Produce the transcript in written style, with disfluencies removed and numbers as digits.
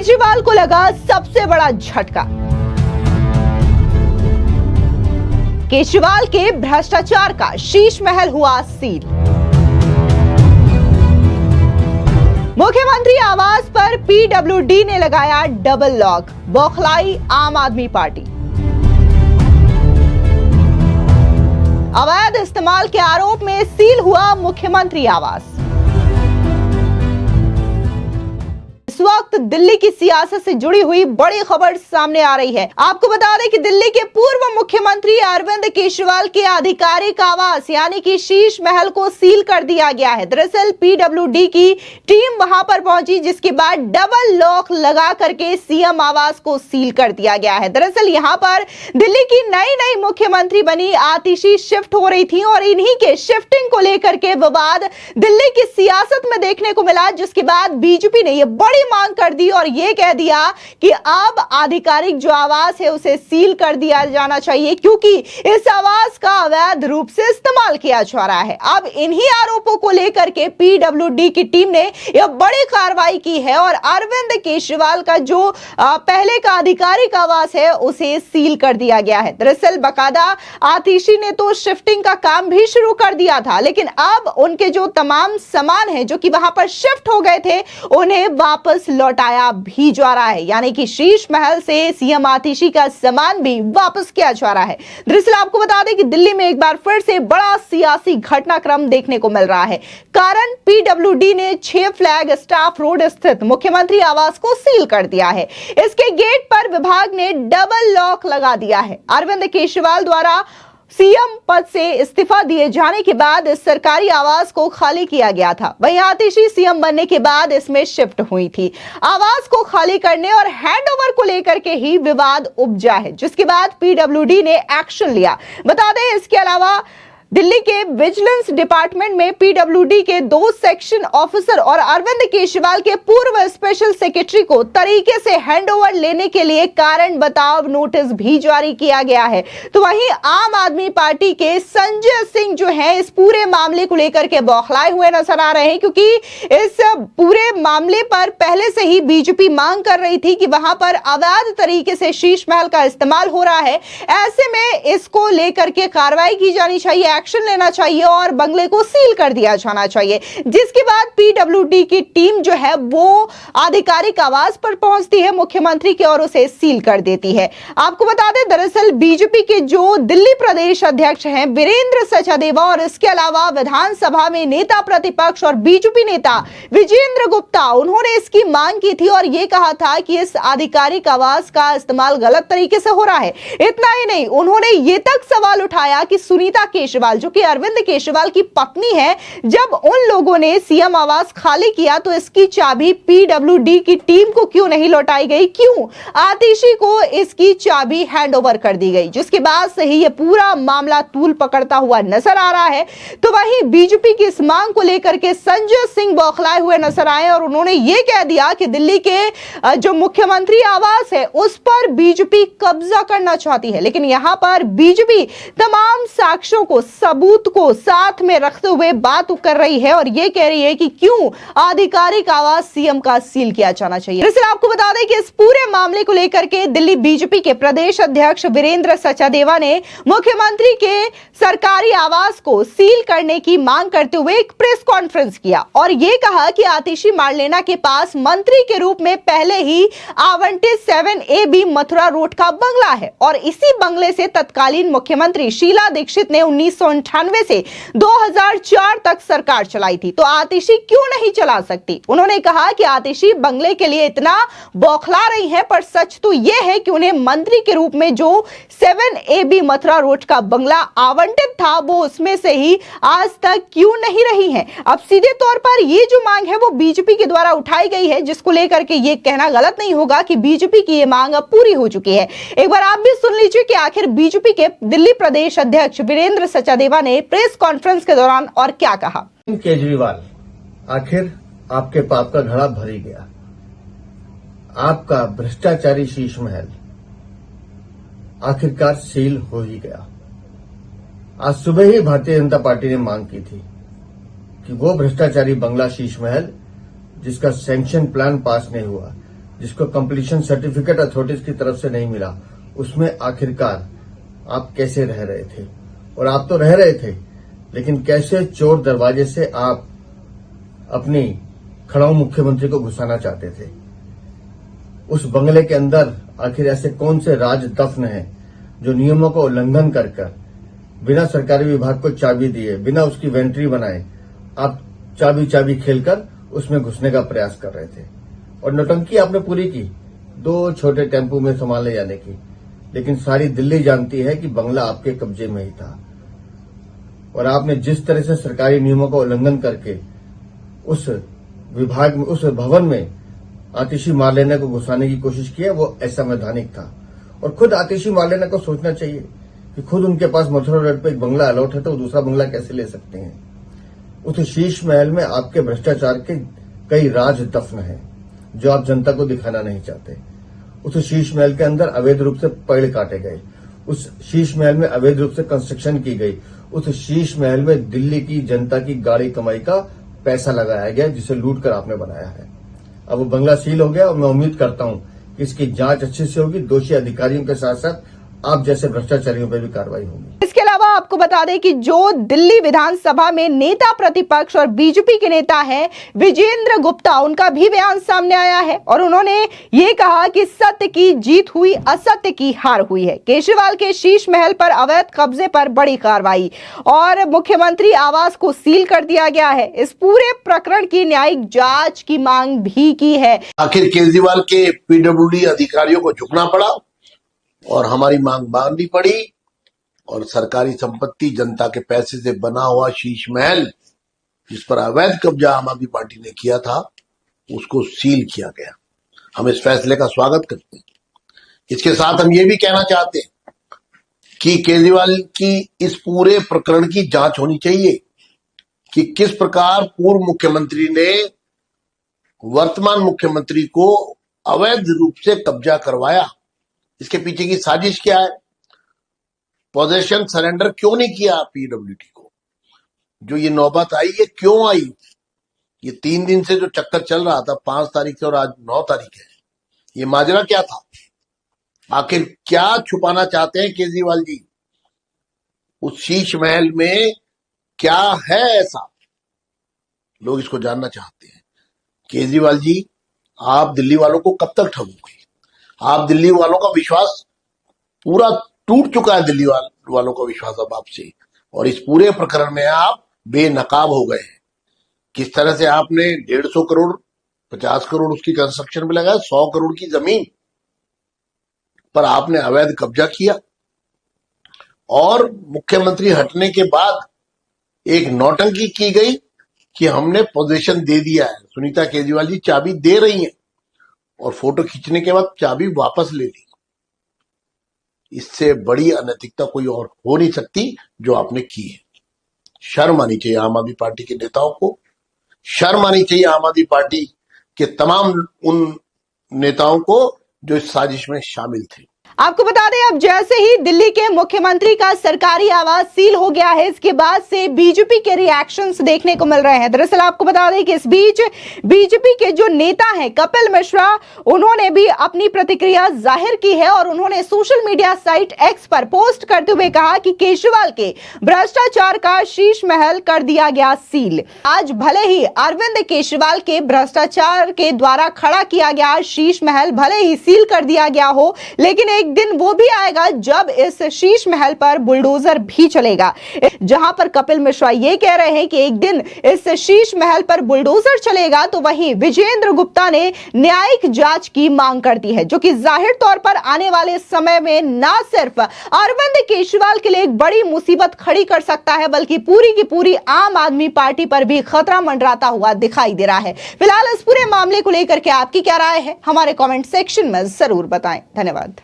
केजरीवाल को लगा सबसे बड़ा झटका। केजरीवाल के भ्रष्टाचार का शीश महल हुआ सील। मुख्यमंत्री आवास पर पीडब्ल्यूडी ने लगाया डबल लॉक, बौखलाई आम आदमी पार्टी। अवैध इस्तेमाल के आरोप में सील हुआ मुख्यमंत्री आवास। इस वक्त दिल्ली की सियासत से जुड़ी हुई बड़ी खबर सामने आ रही है। आपको बता दें कि दिल्ली के पूर्व मुख्यमंत्री अरविंद केजरीवाल के आधिकारिक आवास यानी कि शीश महल को सील कर दिया गया है। दरअसल पीडब्ल्यूडी की टीम वहां पर पहुंची, जिसके बाद डबल लॉक लगा करके सीएम आवास को सील कर दिया गया है। दरअसल यहां पर दिल्ली की नई मुख्यमंत्री बनी आतिशी शिफ्ट हो रही थी और इन्हीं के शिफ्टिंग को लेकर के विवाद दिल्ली की सियासत में देखने को मिला, जिसके बाद बीजेपी ने यह बड़ी मांग कर दी और यह कह दिया कि अब आधिकारिक जो आवास है उसे सील कर दिया जाना चाहिए, क्योंकि इस आवास का अवैध रूप से इस्तेमाल किया जा रहा है। अब इन्हीं आरोपों को लेकर के पीडब्ल्यूडी की टीम ने यह बड़ी कार्रवाई की है और अरविंद केजरीवाल का जो पहले का आधिकारिक आवास है उसे सील कर दिया गया है। दरअसल बकायदा आतिशी ने तो शिफ्टिंग का काम भी शुरू कर दिया था, लेकिन अब उनके जो तमाम सामान है जो कि वहां पर शिफ्ट हो गए थे उन्हें वापस लौटाया भी जा रहा है, यानी कि शीश महल से सीएम आतिशी का सामान भी वापस किया जा रहा है। दरअसल आपको बता दें कि दिल्ली में एक बार फिर से बड़ा सियासी घटनाक्रम देखने को मिल रहा है। कारण पीडब्ल्यूडी ने 6 फ्लैग स्टाफ रोड स्थित मुख्यमंत्री आवास को सील कर दिया है। इसके गेट पर विभाग ने डबल लॉक लगा दिया है। अरविंद केजरीवाल द्वारा सीएम पद से इस्तीफा दिए जाने के बाद इस सरकारी आवास को खाली किया गया था। वहीं आतिशी सीएम बनने के बाद इसमें शिफ्ट हुई थी। आवास को खाली करने और हैंडओवर को लेकर के ही विवाद उपजा है, जिसके बाद पीडब्ल्यूडी ने एक्शन लिया। बता दें इसके अलावा दिल्ली के विजिलेंस डिपार्टमेंट में पीडब्ल्यूडी के 2 सेक्शन ऑफिसर और अरविंद केजरीवाल के पूर्व स्पेशल सेक्रेटरी को तरीके से हैंडओवर लेने के लिए कारण बताओ नोटिस भी जारी किया गया है। तो वहीं आम आदमी पार्टी के संजय सिंह जो है इस पूरे मामले को लेकर के बौखलाए हुए नजर आ रहे हैं, क्योंकि इस पूरे मामले पर पहले से ही बीजेपी मांग कर रही थी कि वहां पर अवैध तरीके से शीश महल का इस्तेमाल हो रहा है। ऐसे में इसको लेकर के कार्रवाई की जानी चाहिए, एक्शन लेना चाहिए और बंगले को सील कर दिया जाना चाहिए। जिसके बाद पीडब्ल्यूडी की टीम जो है वो आधिकारिक आवास पर पहुंचती है मुख्यमंत्री के और उसे सील कर देती है। आपको बता दें दरअसल बीजेपी के जो दिल्ली प्रदेश अध्यक्ष हैं वीरेंद्र सचदेवा और इसके अलावा विधानसभा में नेता प्रतिपक्ष और बीजेपी नेता विजेंद्र गुप्ता, उन्होंने इसकी मांग की थी और यह कहा था कि इस आधिकारिक आवास का इस्तेमाल गलत तरीके से हो रहा है। इतना ही नहीं, उन्होंने ये तक सवाल उठाया कि सुनीता केजरीवाल जो कि अरविंद केजरीवाल की पत्नी है, जब उन लोगों ने सीएम आवास खाली किया तो इसकी चाबी पीडब्ल्यूडी की टीम को क्यों नहीं लौटाई गई, क्यों आतिशी को इसकी चाबी हैंडओवर कर दी गई, जिसके बाद से ही यह पूरा मामला तूल पकड़ता हुआ नजर आ रहा है। तो वहीं बीजेपी की इस मांग को लेकर के संजय सिंह बौखलाए हुए नजर आए और उन्होंने यह कह दिया कि दिल्ली के जो मुख्यमंत्री आवास है उस पर बीजेपी कब्जा करना चाहती है, लेकिन यहां पर बीजेपी तमाम साक्ष्यों को, सबूत को साथ में रखते हुए बात कर रही है और यह कह रही है कि क्यों आधिकारिक आवास सीएम का सील किया जाना चाहिए। दरअसल आपको बता दें कि इस पूरे मामले को लेकर के दिल्ली बीजेपी के प्रदेश अध्यक्ष वीरेंद्र सचदेवा ने मुख्यमंत्री के सरकारी आवास को सील करने की मांग करते हुए एक प्रेस कॉन्फ्रेंस किया और यह कहा कि आतिशी मार्लेना के पास मंत्री के रूप में पहले ही आवंटित 7AB मथुरा रोड का बंगला है और इसी बंगले से तत्कालीन मुख्यमंत्री शीला दीक्षित ने 1998 से 2004 तक सरकार चलाई थी, तो आतिशी क्यों नहीं चला सकती। उन्होंने कहा कि आतिशी बंगले के लिए इतना बौखला रही हैं, पर सच तो यह है कि उन्हें मंत्री के रूप में जो 7AB मथुरा रोड का बंगला आवंटित था वो उसमें से ही आज तक क्यों नहीं रही हैं। अब सीधे तौर पर ये जो मांग है वो बीजेपी के द्वारा उठाई गई है, जिसको लेकर के ये कहना गलत नहीं होगा कि बीजेपी की ये मांग अब पूरी हो चुकी है। एक बार आप भी सुन लीजिए कि आखिर बीजेपी के दिल्ली प्रदेश अध्यक्ष वीरेंद्र सचदेवा ने प्रेस कॉन्फ्रेंस के दौरान और क्या कहा। केजरीवाल, आखिर आपके पाप का घड़ा भर ही गया। आपका भ्रष्टाचारी शीश महल आखिरकार सील हो ही गया। आज सुबह ही भारतीय जनता पार्टी ने मांग की थी कि वो भ्रष्टाचारी बंगला शीश महल जिसका सैंक्शन प्लान पास नहीं हुआ, जिसको कंप्लीशन सर्टिफिकेट अथॉरिटीज की तरफ से नहीं मिला, उसमें आखिरकार आप कैसे रह रहे थे? और आप तो रह रहे थे, लेकिन कैसे चोर दरवाजे से आप अपनी खड़ाऊ मुख्यमंत्री को घुसाना चाहते थे? उस बंगले के अंदर आखिर ऐसे कौन से राज दफन हैं जो नियमों का उल्लंघन कर बिना सरकारी विभाग को चाबी दिए, बिना उसकी वेंट्री बनाए आप चाबी खेलकर उसमें घुसने का प्रयास कर रहे थे? और नौटंकी आपने पूरी की 2 छोटे टेम्पो में सामान ले जाने की, लेकिन सारी दिल्ली जानती है कि बंगला आपके कब्जे में ही था। और आपने जिस तरह से सरकारी नियमों का उल्लंघन करके उस विभाग में, उस भवन में आतिशी मार्लेना को घुसाने की कोशिश की है, वो असंवैधानिक था। और खुद आतिशी मार्लेना को सोचना चाहिए कि खुद उनके पास मथुरा रोड पे एक बंगला अलॉट है, तो वो दूसरा बंगला कैसे ले सकते हैं? उस शीश महल में आपके भ्रष्टाचार के कई राज दफन हैं जो आप जनता को दिखाना नहीं चाहते। उस शीश महल के अंदर अवैध रूप से पेड़ काटे गए, उस शीश महल में अवैध रूप से कंस्ट्रक्शन की गई, उस शीश महल में दिल्ली की जनता की गाड़ी कमाई का पैसा लगाया गया, जिसे लूट कर आपने बनाया है। अब वो बंगला सील हो गया और मैं उम्मीद करता हूं कि इसकी जांच अच्छे से होगी, दोषी अधिकारियों के साथ साथ आप जैसे भ्रष्टाचारियों पर भी कार्रवाई होगी। इसके अलावा आपको बता दें कि जो दिल्ली विधानसभा में नेता प्रतिपक्ष और बीजेपी के नेता हैं विजेंद्र गुप्ता, उनका भी बयान सामने आया है और उन्होंने ये कहा कि सत्य की जीत हुई, असत्य की हार हुई है। केजरीवाल के शीश महल पर अवैध कब्जे पर बड़ी कार्रवाई और मुख्यमंत्री आवास को सील कर दिया गया है। इस पूरे प्रकरण की न्यायिक जांच की मांग भी की है। आखिर केजरीवाल के पीडब्ल्यूडी अधिकारियों को झुकना पड़ा और हमारी मांग माननी पड़ी और सरकारी संपत्ति, जनता के पैसे से बना हुआ शीश महल जिस पर अवैध कब्जा आम आदमी पार्टी ने किया था, उसको सील किया गया। हम इस फैसले का स्वागत करते हैं। इसके साथ हम ये भी कहना चाहते हैं कि केजरीवाल की इस पूरे प्रकरण की जांच होनी चाहिए कि किस प्रकार पूर्व मुख्यमंत्री ने वर्तमान मुख्यमंत्री को अवैध रूप से कब्जा करवाया। इसके पीछे की साजिश क्या है? पोजेशन सरेंडर क्यों नहीं किया पीडब्ल्यूडी को? जो ये नौबत आई, ये क्यों आई? ये 3 दिन से जो चक्कर चल रहा था, 5 तारीख से और आज 9 तारीख है, ये माजरा क्या था? आखिर क्या छुपाना चाहते हैं केजरीवाल जी? उस शीश महल में क्या है ऐसा? लोग इसको जानना चाहते हैं। केजरीवाल जी, आप दिल्ली वालों को कब तक ठगोगे? आप दिल्ली वालों का विश्वास पूरा टूट चुका है, दिल्ली वालों का विश्वास अब आपसे, और इस पूरे प्रकरण में आप बेनकाब हो गए हैं। किस तरह से आपने 150 करोड़ 50 करोड़ उसकी कंस्ट्रक्शन में लगाया, 100 करोड़ की जमीन पर आपने अवैध कब्जा किया और मुख्यमंत्री हटने के बाद एक नौटंकी की गई कि हमने पोजीशन दे दिया है। सुनीता केजरीवाल जी चाबी दे रही हैं और फोटो खींचने के बाद चाबी वापस ले ली। इससे बड़ी अनैतिकता कोई और हो नहीं सकती जो आपने की है। शर्म आनी चाहिए आम आदमी पार्टी के नेताओं को, शर्म आनी चाहिए आम आदमी पार्टी के तमाम उन नेताओं को जो इस साजिश में शामिल थे। आपको बता दें, अब जैसे ही दिल्ली के मुख्यमंत्री का सरकारी आवास सील हो गया है, इसके बाद से बीजेपी के रिएक्शंस देखने को मिल रहे हैं। दरअसल आपको बता दें कि इस बीच बीजेपी के जो नेता हैं कपिल मिश्रा, उन्होंने भी अपनी प्रतिक्रिया जाहिर की है और उन्होंने सोशल मीडिया साइट एक्स पर पोस्ट करते हुए कहा कि केजरीवाल के भ्रष्टाचार का शीश महल कर दिया गया सील। आज भले ही अरविंद केजरीवाल के भ्रष्टाचार के द्वारा खड़ा किया गया शीश महल भले ही सील कर दिया गया हो, लेकिन एक दिन वो भी आएगा जब इस शीश महल पर बुलडोजर भी चलेगा। जहां पर कपिल मिश्रा ये कह रहे हैं कि एक दिन इस शीश महल पर बुलडोजर चलेगा, तो वहीं विजेंद्र गुप्ता ने न्यायिक जांच की मांग कर दी है, जो कि जाहिर तौर पर आने वाले समय में ना सिर्फ अरविंद केजरीवाल के लिए एक बड़ी मुसीबत खड़ी कर सकता है, बल्कि पूरी की पूरी आम आदमी पार्टी पर भी खतरा मंडराता हुआ दिखाई दे रहा है। फिलहाल इस पूरे मामले को लेकर के आपकी क्या राय है, हमारे कमेंट सेक्शन में जरूर बताएं। धन्यवाद।